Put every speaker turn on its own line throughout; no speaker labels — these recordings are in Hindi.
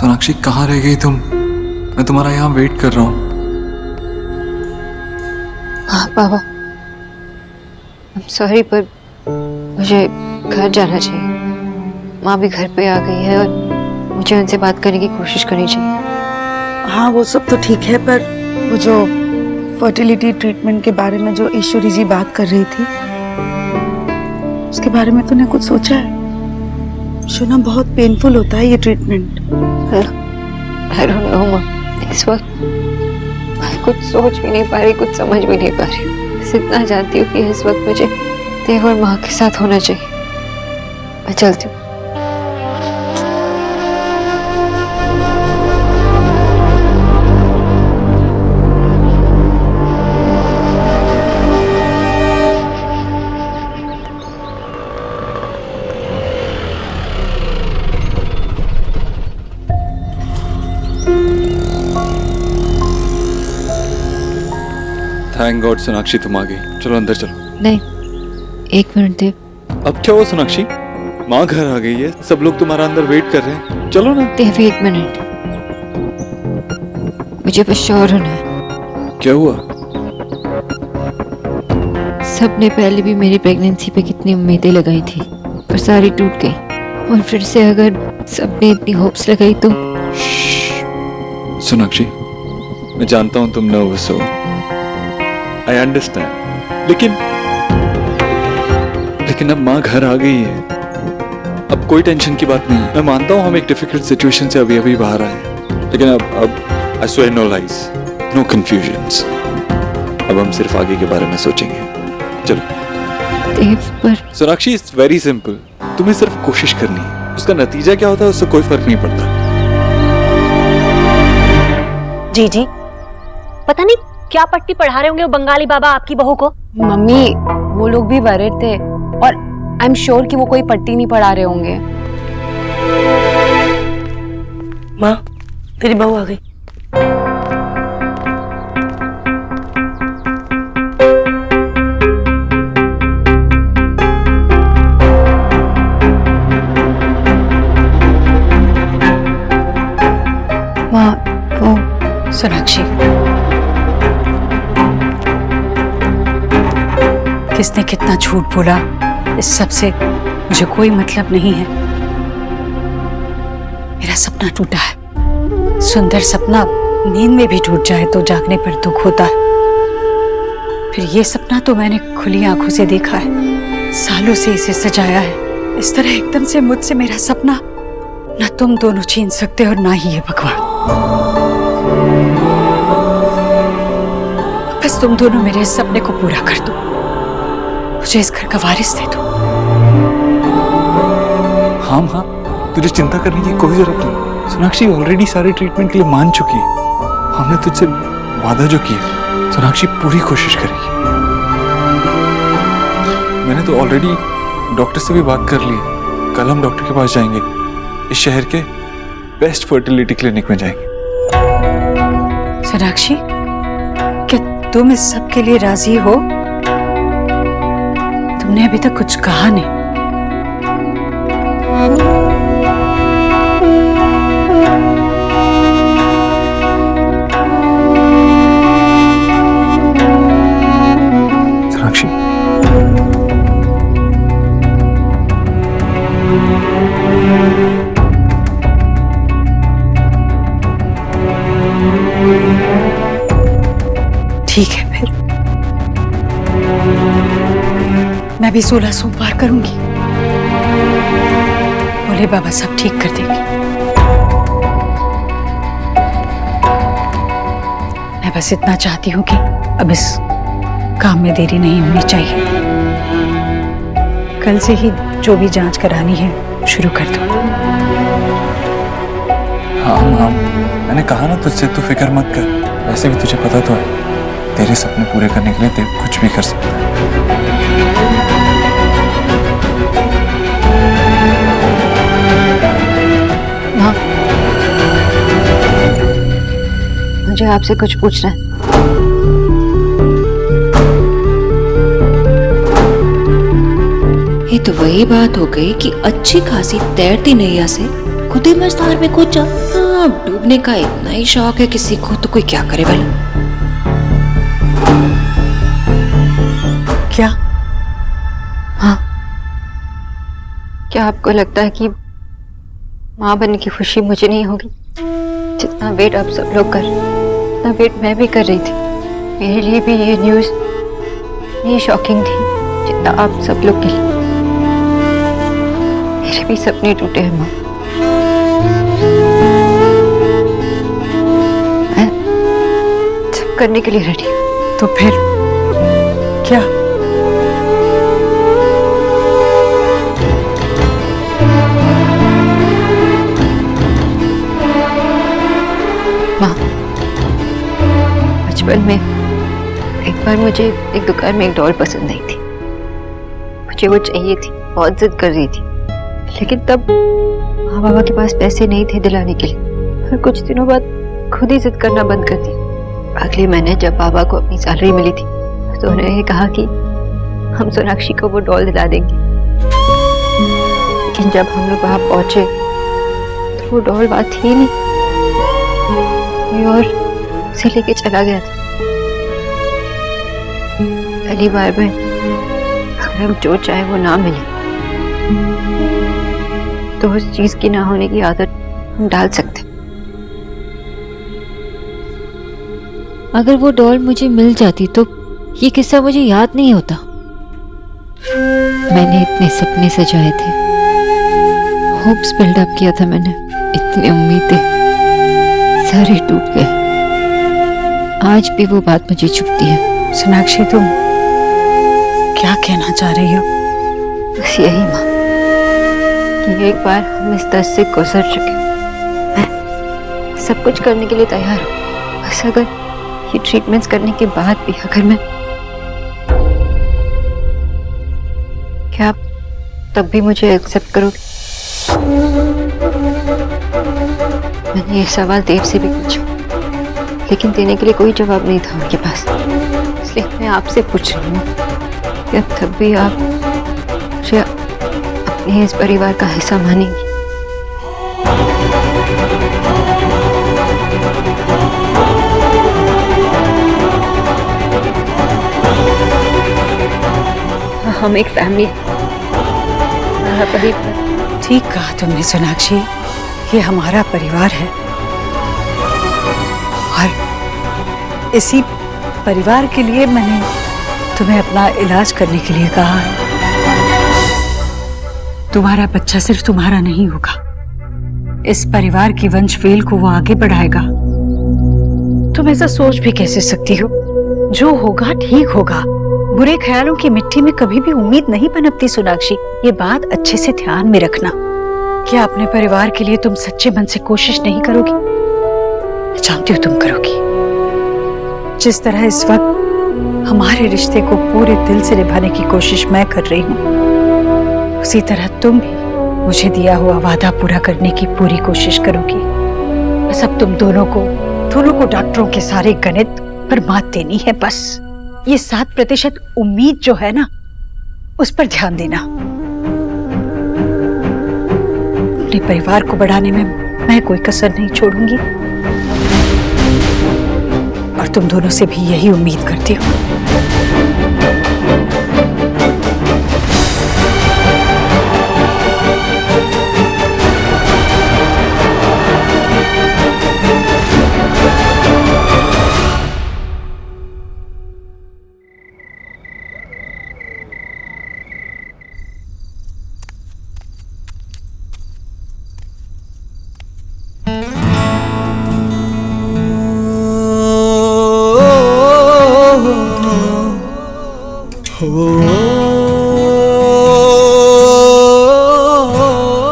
सोनाक्षी कहाँ रह गई तुम? मैं तुम्हारा यहाँ वेट कर रहा हूँ।
हाँ पापा, I'm sorry पर मुझे घर जाना चाहिए। माँ भी घर पे आ गई है और मुझे उनसे बात करने की कोशिश करनी चाहिए।
हाँ वो सब तो ठीक है, पर वो जो फर्टिलिटी ट्रीटमेंट के बारे में जो ईश्वरी जी बात कर रही थी, उसके बारे में तूने कुछ सोचा है? सुना बहुत पेनफुल होता है ये ट्रीटमेंट।
I don't know माँ, इस वक्त मैं कुछ सोच भी नहीं पा रही, कुछ समझ भी नहीं पा रही। बस इतना जानती हूँ कि इस वक्त मुझे देव और माँ के साथ होना चाहिए। मैं चलती हूँ।
थैंक गॉड सोनाक्षी तुम आ गई। चलो अंदर चलो।
नहीं, एक मिनट देव।
अब क्या हुआ सोनाक्षी? माँ घर आ गई है, सब लोग तुम्हारा अंदर वेट कर रहे हैं। चलो ना।
देव एक मिनट, मुझे बस श्योर होना है।
क्या हुआ?
सबने पहले भी मेरी प्रेगनेंसी पे कितनी उम्मीदें लगाई थी, पर सारी टूट गई। और फिर से अगर सबने इतनी होप्स लगाई तो।
सोनाक्षी, मैं जानता हूँ तुम नर्वस हो, आई अंडरस्टैंड, लेकिन अब माँ घर आ गई है, अब कोई टेंशन की बात नहीं है। मैं मानता हूँ हम एक डिफिकल्ट सिचुएशन से अभी अभी बाहर आए, लेकिन अब I swear no lies, no confusions. अब हम सिर्फ आगे के बारे में सोचेंगे। चलो।
देव पर
सोनाक्षी, इट्स वेरी सिंपल, तुम्हें सिर्फ कोशिश करनी है, उसका नतीजा क्या होता है उससे कोई फर्क नहीं पड़ता।
जी पता नहीं क्या पट्टी पढ़ा रहे होंगे वो बंगाली बाबा आपकी बहू को।
मम्मी वो लोग भी वरीड थे और आई एम श्योर कि वो कोई पट्टी नहीं पढ़ा रहे होंगे।
माँ तेरी बहू आ गई।
माँ वो
सोनाक्षी, किसने कितना झूठ बोला, इस सब से मुझे कोई मतलब नहीं है। मेरा सपना टूटा है। सुंदर सपना नींद में भी टूट जाए तो जागने पर दुख होता है। फिर ये सपना तो मैंने खुली आंखों से देखा है, सालों से इसे सजाया है। इस तरह एकदम से मुझसे मेरा सपना ना तुम दोनों छीन सकते और ना ही ये भगवान। बस तुम दोनों मेरे इस सपने को पूरा कर दो, मुझे इस घर का वारिस दे दो।
हाँ, तुझे चिंता करने की कोई जरूरत नहीं। सोनाक्षी ऑलरेडी सारे ट्रीटमेंट के लिए मान चुकी है। हमने तुझसे वादा जो किया, सोनाक्षी पूरी कोशिश करेगी। मैंने तो ऑलरेडी डॉक्टर से भी बात कर ली है। कल हम डॉक्टर के पास जाएंगे, इस शहर के बेस्ट फर्टिलिटी क्लिनिक में जाएंगे।
सोनाक्षी, क्या तुम इस सब के लिए राजी हो? तुमने अभी तक कुछ कहा नहीं।
सोनाक्षी,
ठीक है, फिर मैं भी 16 सोमवार करूंगी। भोले बाबा सब ठीक कर देंगे। मैं बस इतना चाहती हूँ कि अब इस काम में देरी नहीं होनी चाहिए। कल से ही जो भी जांच करानी है शुरू कर दो।
हाँ, मैंने कहा ना तुझसे, तू फिक्र मत कर। वैसे भी तुझे पता तो है, तेरे सपने पूरे करने के लिए तेरे कुछ भी कर सकता है।
माँ, मुझे आपसे कुछ पूछना है। ये तो वही बात हो गई कि अच्छी खासी तैरती नैया से खुद ही मझधार में कूद जा। डूबने का इतना ही शौक है किसी को तो कोई क्या करे भला।
क्या?
हाँ, क्या आपको लगता है कि माँ बनने की खुशी मुझे नहीं होगी? जितना वेट आप सब लोग कर रहे हैं, उतना वेट मैं भी कर रही थी। मेरे लिए भी ये न्यूज़ ये शॉकिंग थी जितना आप सब लोग के लिए। मेरे भी सपने टूटे हैं माँ। मैं सब करने के लिए रेडी हूँ।
तो फिर क्या?
माँ, बचपन में एक बार मुझे एक दुकान में एक डॉल पसंद आई थी। मुझे वो चाहिए थी, बहुत जिद कर रही थी, लेकिन तब माँ बाबा के पास पैसे नहीं थे दिलाने के लिए। और कुछ दिनों बाद खुद ही जिद करना बंद कर दी। अगले महीने जब बाबा को अपनी सैलरी मिली थी तो उन्होंने कहा कि हम सोनाक्षी को वो डॉल दिला देंगे। लेकिन जब हम लोग वहां पहुंचे तो वो डॉल वहां थी नहीं, कोई और उसे लेके चला गया था। पहली बार में अगर हम जो चाहे वो ना मिले तो उस चीज की ना होने की आदत हम डाल सकते। अगर वो डॉल मुझे मिल जाती तो ये किस्सा मुझे याद नहीं होता। मैंने इतने सपने सजाए थे, होप्स बिल्डअप किया था मैंने, इतनी उम्मीदें सारे टूट गए। आज भी वो बात मुझे चुभती है।
सोनाक्षी, तुम क्या कहना चाह रही हो?
बस यही माँ कि एक बार हम इस दर्द से गुजर चुके। मैं सब कुछ करने के लिए तैयार हूँ। बस अगर ये ट्रीटमेंट्स करने के बाद भी अगर मैं, क्या आप तब भी मुझे एक्सेप्ट करोगे? मैंने ये सवाल देव से भी पूछा, लेकिन देने के लिए कोई जवाब नहीं था उनके पास। इसलिए मैं आपसे पूछ रही हूँ, क्या तब भी आप मुझे अपने इस परिवार का हिस्सा मानेंगी? हम एक फैमिली, हमारा परिवार।
ठीक कहा तुमने सोनाक्षी, ये हमारा परिवार है और इसी परिवार के लिए मैंने तुम्हें अपना इलाज करने के लिए कहा है। तुम्हारा बच्चा सिर्फ तुम्हारा नहीं होगा, इस परिवार की वंश वेल को वो आगे बढ़ाएगा। तुम ऐसा सोच भी कैसे सकती हो? जो होगा ठीक होगा। बुरे ख्यालों की मिट्टी में कभी भी उम्मीद नहीं पनपती सोनाक्षी, ये बात अच्छे से ध्यान में रखना। क्या अपने परिवार के लिए तुम सच्चे मन से कोशिश नहीं करोगी? मैं जानती हूँ तुम करोगी। जिस तरह इस वक्त हमारे रिश्ते को पूरे दिल से निभाने की कोशिश मैं कर रही हूँ, उसी तरह तुम भी मुझे दिया हुआ वादा पूरा करने की पूरी कोशिश करोगी। बस अब तुम दोनों को डॉक्टरों के सारे गणित पर मात देनी है। बस ये 7% उम्मीद जो है ना, उस पर ध्यान देना। अपने परिवार को बढ़ाने में मैं कोई कसर नहीं छोड़ूंगी और तुम दोनों से भी यही उम्मीद करती हूँ।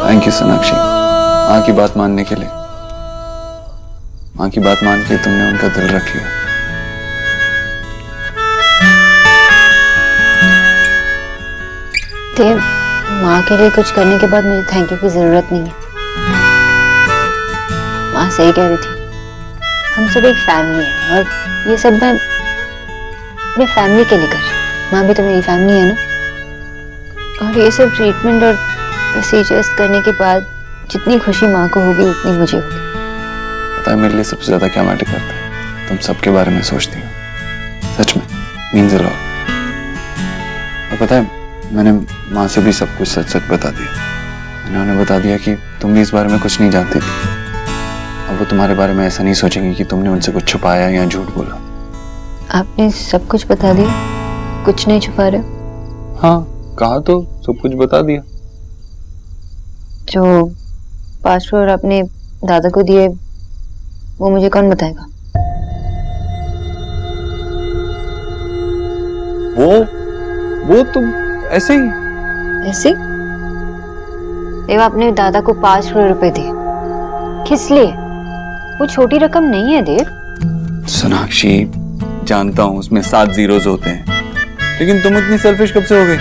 थैंक यू सोनाक्षी, माँ की बात मानने के लिए। माँ की बात मान के तुमने उनका दिल रख लिया।
देव, माँ के लिए कुछ करने के बाद मुझे थैंक यू की जरूरत नहीं है। माँ सही कह रही थी, हम सब एक फैमिली है और ये सब मैं अपने फैमिली के लिए कर रही हूँ। माँ भी तो मेरी फैमिली है ना। और ये सब ट्रीटमेंट और प्रोसीजर्स करने के बाद जितनी खुशी माँ को होगी उतनी मुझे होगी।
पता है मेरे लिए सबसे ज्यादा क्या मैटर करता है? तुम सबके बारे में सोचती हो, सच में मीन्स अ लॉट। और पता है मैंने माँ से भी सब कुछ सच सच बता दिया। मैंने उन्हें बता दिया कि तुम भी इस बारे में कुछ नहीं जानती थी। अब वो तुम्हारे बारे में ऐसा नहीं सोचेंगी कि तुमने उनसे कुछ छुपाया या झूठ बोला।
आपने सब कुछ बता दिया, कुछ नहीं छुपा रहे?
हाँ, कहा तो सब कुछ बता दिया।
जो पासवर्ड आपने दादा को दिए वो मुझे कौन बताएगा?
वो तुम ऐसे ही
ऐसे? देव, आपने दादा को 5 करोड़ रुपए दिए, किस लिए? वो छोटी रकम नहीं है देव।
सोनाक्षी, जानता हूँ उसमें 7 जीरोस होते हैं, लेकिन तुम इतनी सेल्फिश कब से हो गई?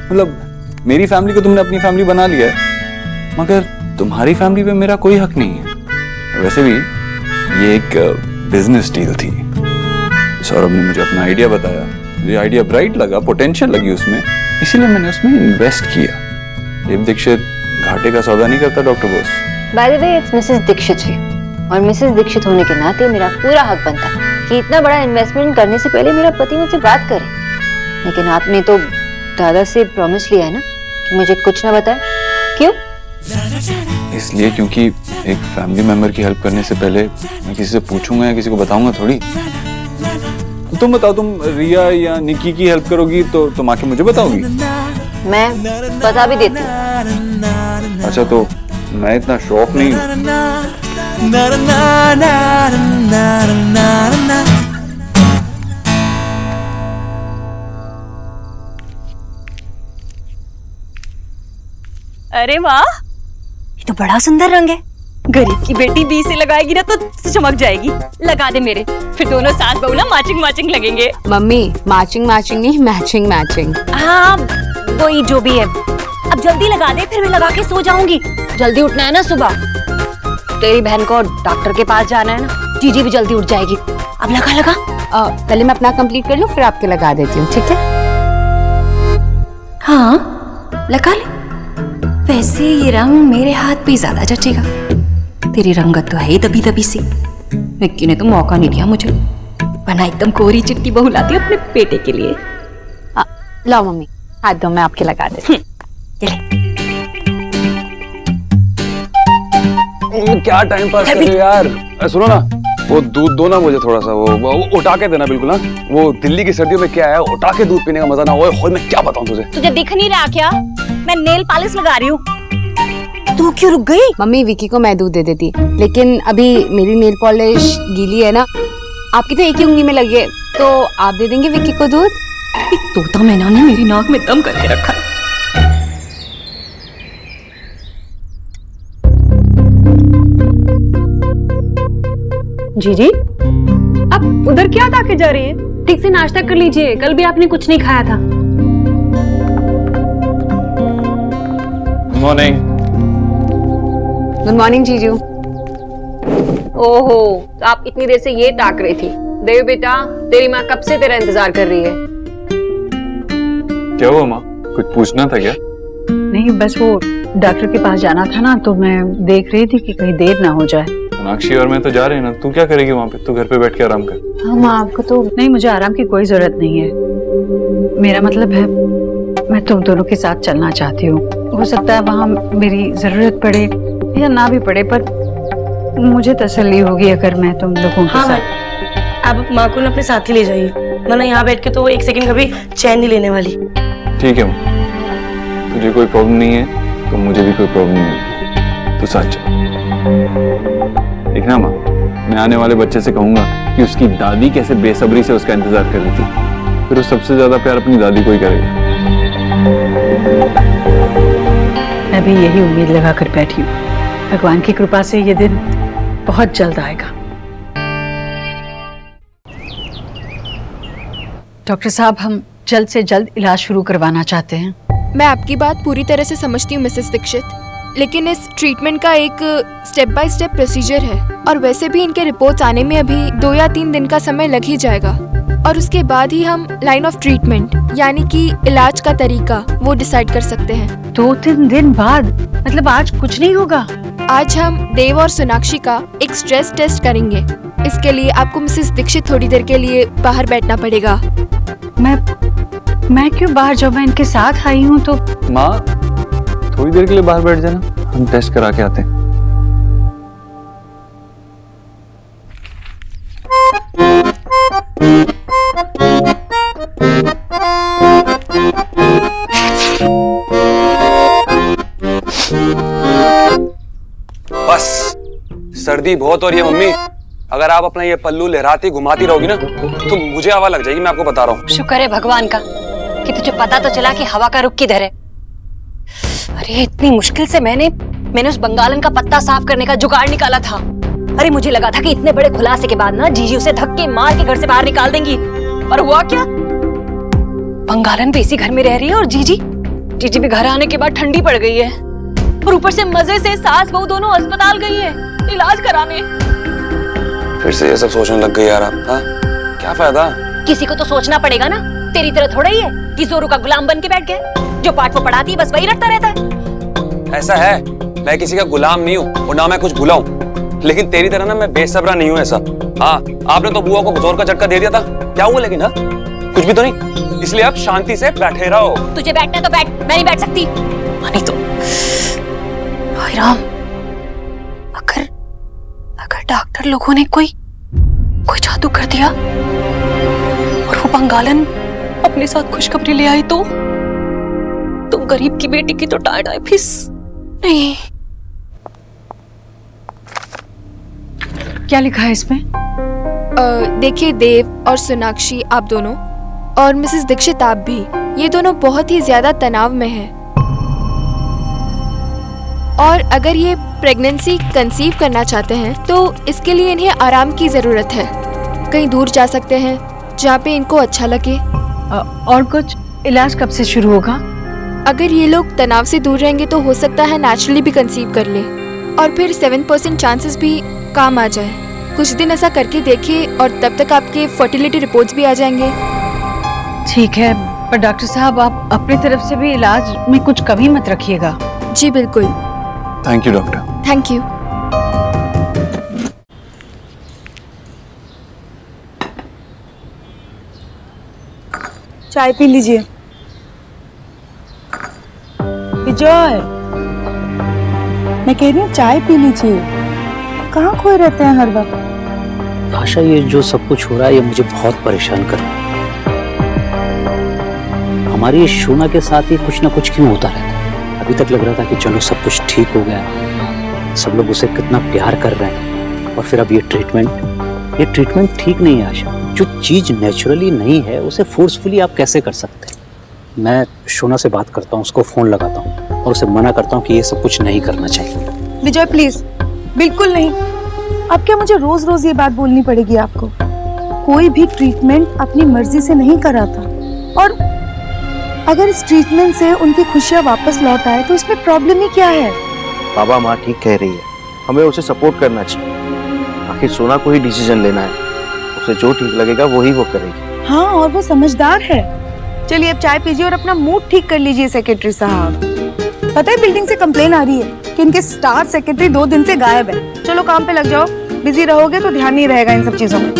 मतलब मेरी फैमिली को तुमने अपनी फैमिली बना लिया है, मगर तुम्हारी फैमिली पे मेरा कोई हक नहीं है। वैसे भी ये एक बिजनेस डील थी। सौरभ ने मुझे अपना आइडिया बताया, मुझे आइडिया ब्राइट लगा, पोटेंशियल लगी उसमें, इसीलिए मैंने उसमें इन्वेस्ट किया। देव दीक्षित घाटे का सौदा नहीं करता doctor Bose.
By the way, it's Mrs Dikshit ji, और मिसेस दीक्षित होने के नाते मेरा पूरा हक बनता है कि इतना बड़ा इन्वेस्टमेंट करने से पहले मेरा पति मुझसे बात करे। लेकिन आपने तो दादा से प्रॉमिस लिया है ना कि मुझे कुछ ना बताए। क्यों?
इसलिए क्योंकि एक फैमिली मेंबर की हेल्प करने से पहले मैं किसी से पूछूंगा या किसी को बताऊंगा थोड़ी। तुम बताओ, तुम रिया या निकी की हेल्प करोगी तो तुम आके मुझे बताओगी?
मैं बता भी देती हूँ।
अच्छा, तो मैं इतना शो ऑफ नहीं हूँ।
अरे वाह, ये तो बड़ा सुंदर रंग है। गरीब की बेटी 20 से लगाएगी ना तो चमक जाएगी। लगा दे मेरे, फिर दोनों सास बहू ना मैचिंग मैचिंग लगेंगे।
मम्मी, मैचिंग मैचिंग नहीं, मैचिंग मैचिंग।
हाँ, वही जो भी है। अब जल्दी लगा दे, फिर मैं लगा के सो जाऊंगी। जल्दी उठना है ना सुबह। तेरी बहन को डॉक्टर के पास जाना है ना, जीजी भी जल्दी उठ जाएगी। अब लगा।
पहले मैं अपना कंप्लीट कर लूं, फिर आपके लगा देती हूँ, ठीक है?
हाँ, लगा ले। वैसे ये रंग मेरे हाथ पे ज्यादा जचेगा। तेरी रंगत तो है ही दबी दबी सी। विक्की ने तो मौका नहीं दिया मुझे, वरना एकदम कोरी चिट्टी बहू लाती अपने बेटे के लिए।
लाओ मम्मी, हाथ दो, मैं आपके लगा देती हूँ।
क्या टाइम पास कर रहे हो यार? सुनो ना, वो दूध दो ना मुझे थोड़ा सा, वो उठा के देना बिल्कुल ना। वो दिल्ली की सर्दियों में क्या है, उठा के दूध पीने का मजा ना। ओए मैं क्या बताऊं तुझे
दिख नहीं रहा क्या? मैं नेल पॉलिश लगा रही हूँ। तू क्यों रुक गई?
मम्मी, विकी को मैं दूध दे देती, लेकिन अभी मेरी नेल पॉलिश गीली है ना। आपकी तो एक ही उंगली में लगी है, तो आप दे देंगे विकी को दूध?
तोता मैना ने मेरी नाक में दम करके रखा है।
जीजी, आप उधर क्या ताके जा रही है? ठीक से नाश्ता कर लीजिए, कल भी आपने कुछ नहीं खाया था।
Good morning.
गुड मॉर्निंग जीजू।
ओहो, तो आप इतनी देर से ये ताक रही थी। देव बेटा, तेरी माँ कब से तेरा इंतजार कर रही है।
क्या हुआ माँ, कुछ पूछना था क्या?
नहीं, बस वो डॉक्टर के पास जाना था ना, तो मैं देख रही थी कि कहीं देर ना हो जाए।
सोनाक्षी और मैं तो जा रहे हैं ना, तू क्या करेगी वहाँ पे? तू घर पे बैठ के आराम कर।
हाँ माँ, आपको तो
नहीं, मुझे आराम की कोई जरूरत नहीं है। मेरा मतलब है, मैं तुम दोनों के साथ चलना चाहती हूँ। हो सकता है वहाँ मेरी जरूरत पड़े या ना भी पड़े, पर मुझे तसल्ली होगी अगर मैं तुम लोगों के साथ।
आप माँ को अपने साथ ही ले जाइए, वरना यहाँ बैठ के तो वो 1 सेकंड का भी चैन नहीं लेने वाली।
ठीक है माँ, तुझे कोई प्रॉब्लम नहीं है तो मुझे भी कोई प्रॉब्लम नहीं है। तू साथ चल। देखना माँ, मैं आने वाले बच्चे से कहूंगा कि उसकी दादी कैसे बेसब्री से उसका इंतजार कर रही थी, फिर वो सबसे ज्यादा प्यार अपनी दादी को ही करेगा।
मैं भी यही उम्मीद लगा कर बैठी हूँ। भगवान की कृपा से ये दिन बहुत जल्द आएगा। डॉक्टर साहब, हम जल्द से जल्द इलाज शुरू करवाना चाहते हैं।
मैं आपकी बात पूरी तरह से समझती हूँ मिसेस दीक्षित, लेकिन इस ट्रीटमेंट का एक स्टेप बाय स्टेप प्रोसीजर है, और वैसे भी इनके रिपोर्ट्स आने में अभी 2 या 3 दिन का समय लग ही जाएगा, और उसके बाद ही हम लाइन ऑफ ट्रीटमेंट यानी कि इलाज का तरीका वो डिसाइड कर सकते हैं।
2-3 दिन बाद? मतलब आज कुछ नहीं होगा?
आज हम देव और सोनाक्षी का एक स्ट्रेस टेस्ट करेंगे। इसके लिए आपको मिसेस दीक्षित थोड़ी देर के लिए बाहर बैठना पड़ेगा।
मैं क्यों बाहर जाऊँ? मैं इनके साथ आई हूँ तो।
माँ थोड़ी देर के लिए बाहर बैठ जाना, हम टेस्ट करा के आते हैं।
बस सर्दी बहुत हो रही है मम्मी। अगर आप अपना ये पल्लू लहराती घुमाती रहोगी ना तो मुझे हवा लग जाएगी, मैं आपको बता रहा हूँ।
शुक्र है भगवान का कि तुझे पता तो चला कि हवा का रुख किधर है। अरे इतनी मुश्किल से मैंने उस बंगालन का पत्ता साफ करने का जुगाड़ निकाला था। अरे मुझे लगा था कि इतने बड़े खुलासे के बाद ना जीजी उसे धक्के मार के घर से बाहर निकाल देंगी, और हुआ क्या? बंगालन भी इसी घर में रह रही है और जीजी भी घर आने के बाद ठंडी पड़ गई है, और ऊपर से मजे से सास बहू दोनों अस्पताल गई है इलाज कराने।
फिर से ये सब सोचने लग गई यार आप। हाँ? क्या फायदा?
किसी को तो सोचना पड़ेगा ना। तेरी तरह थोड़ा ही है कि जोरू का गुलाम बन के बैठ गए, जो पाठ वो पढ़ाती है बस वही रटता रहता है।
ऐसा है, मैं किसी का गुलाम नहीं हूँ और ना मैं कुछ भूला हूँ, लेकिन तेरी तरह ना मैं बेसब्रा नहीं हूँ ऐसा। हाँ, आपने तो बुआ को जोर का झटका दे दिया था, क्या हुआ? लेकिन हाँ कुछ भी तो नहीं, इसलिए आप शांति से बैठे रहो।
तुझे बैठना तो बैठ, मैं नहीं बैठ सकती। नहीं तो भाई राम, अगर डॉक्टर लोगों ने कोई जादू कर दिया और वो बंगालन अपने साथ खुशखबरी ले आई तो गरीब की बेटी की तो टाइड आई फिस नहीं।
क्या लिखा है इसमें?
देखिए देव और सोनाक्षी आप दोनों, और मिसेस दीक्षित आप भी, ये दोनों बहुत ही ज्यादा तनाव में हैं। और अगर ये प्रेगनेंसी कंसीव करना चाहते हैं तो इसके लिए इन्हें आराम की जरूरत है। कहीं दूर जा सकते हैं जहाँ पे इनको अच्छा लगे।
और कुछ? इलाज कब से शुरू होगा?
अगर ये लोग तनाव से दूर रहेंगे तो हो सकता है नेचुरली भी कंसीव कर ले, और फिर 7% चांसेस भी काम आ जाए। कुछ दिन ऐसा करके देखिए और तब तक आपके फर्टिलिटी रिपोर्ट्स भी आ जाएंगे।
ठीक है, पर डॉक्टर साहब आप अपनी तरफ से भी इलाज में कुछ कमी मत रखिएगा।
जी बिल्कुल।
Thank you doctor.
Thank you.
चाय पी लीजिए। विजय, मैं कह रही हूँ चाय पी लीजिए। कहाँ खोए रहते हैं हर वक्त?
आशा, ये जो सब कुछ हो रहा है ये मुझे बहुत परेशान कर रहा है। हमारी शोना के साथ ही कुछ ना कुछ क्यों होता रहता है। अभी तक लग रहा था कि चलो सब कुछ ठीक हो गया, सब लोग उसे कितना प्यार कर रहे हैं, और फिर अब ये ट्रीटमेंट ठीक नहीं है आशा। जो चीज नेचुरली नहीं है उसे फोर्सफुली आप कैसे कर सकते हैं? मैं शोना से बात करता हूँ, उसको फोन लगाता हूँ और उसे मना करता हूँ कि ये सब कुछ नहीं करना चाहिए।
विजय प्लीज, बिल्कुल नहीं। अब क्या मुझे रोज रोज ये बात बोलनी पड़ेगी आपको? कोई भी ट्रीटमेंट अपनी मर्जी से नहीं कराता, और अगर इस ट्रीटमेंट से उनकी खुशियाँ वापस लौट आए तो इसमें प्रॉब्लम ही क्या है?
बाबा माँ ठीक कह रही है, हमें उसे सपोर्ट करना चाहिए। आखिर सोना को ही डिसीजन लेना है, उसे जो ठीक लगेगा वही वो करेगी।
हाँ, और वो समझदार है। चलिए अब चाय पीजिए और अपना मूड ठीक कर लीजिए सेक्रेटरी साहब। पता है बिल्डिंग से कंप्लेन आ रही है कि इनके स्टार सेक्रेटरी 2 दिन से गायब है। चलो काम पे लग जाओ, बिजी रहोगे तो ध्यान नहीं रहेगा इन सब चीजों में।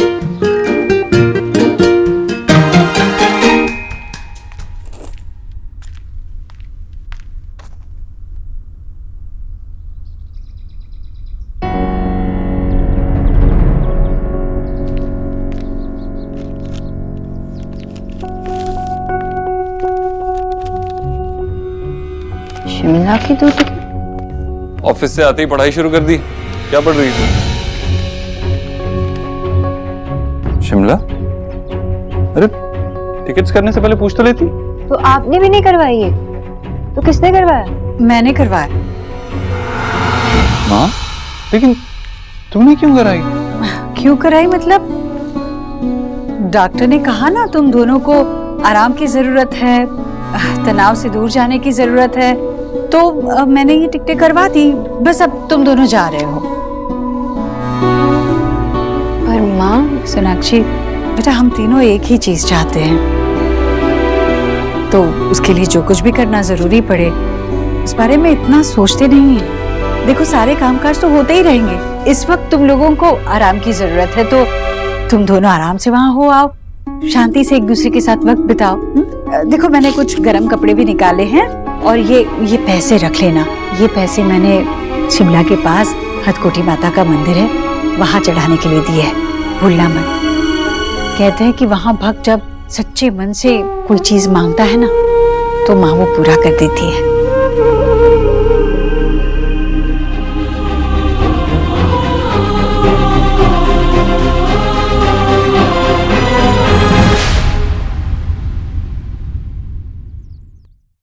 शिमला की 2 टिकट?
ऑफिस से आते ही पढ़ाई शुरू कर दी? क्या पढ़ रही थी? शिमला? अरे टिकट्स करने से पहले पूछ तो लेती।
तो आपने भी नहीं करवाई है? तो किसने करवाया?
मैंने करवाया।
माँ, लेकिन तुमने क्यों कराई?
क्यों कराई मतलब? डॉक्टर ने कहा ना तुम दोनों को आराम की जरूरत है, तनाव से दूर जाने की जरूरत है, तो मैंने ये टिकटें करवा दी। बस अब तुम दोनों जा रहे हो।
पर माँ,
सोनाक्षी बेटा, हम तीनों एक ही चीज चाहते हैं, तो उसके लिए जो कुछ भी करना जरूरी पड़े उस बारे में इतना सोचते नहीं है। देखो सारे कामकाज तो होते ही रहेंगे, इस वक्त तुम लोगों को आराम की जरूरत है, तो तुम दोनों आराम से वहाँ हो आओ, शांति से एक दूसरे के साथ वक्त बिताओ। देखो मैंने कुछ गर्म कपड़े भी निकाले हैं, और ये पैसे रख लेना। ये पैसे मैंने शिमला के पास हथकोटी माता का मंदिर है, वहां चढ़ाने के लिए दिए है, भूलना मत। कहते हैं कि वहां भक्त जब सच्चे मन से कोई चीज मांगता है ना, तो माँ वो पूरा कर देती है।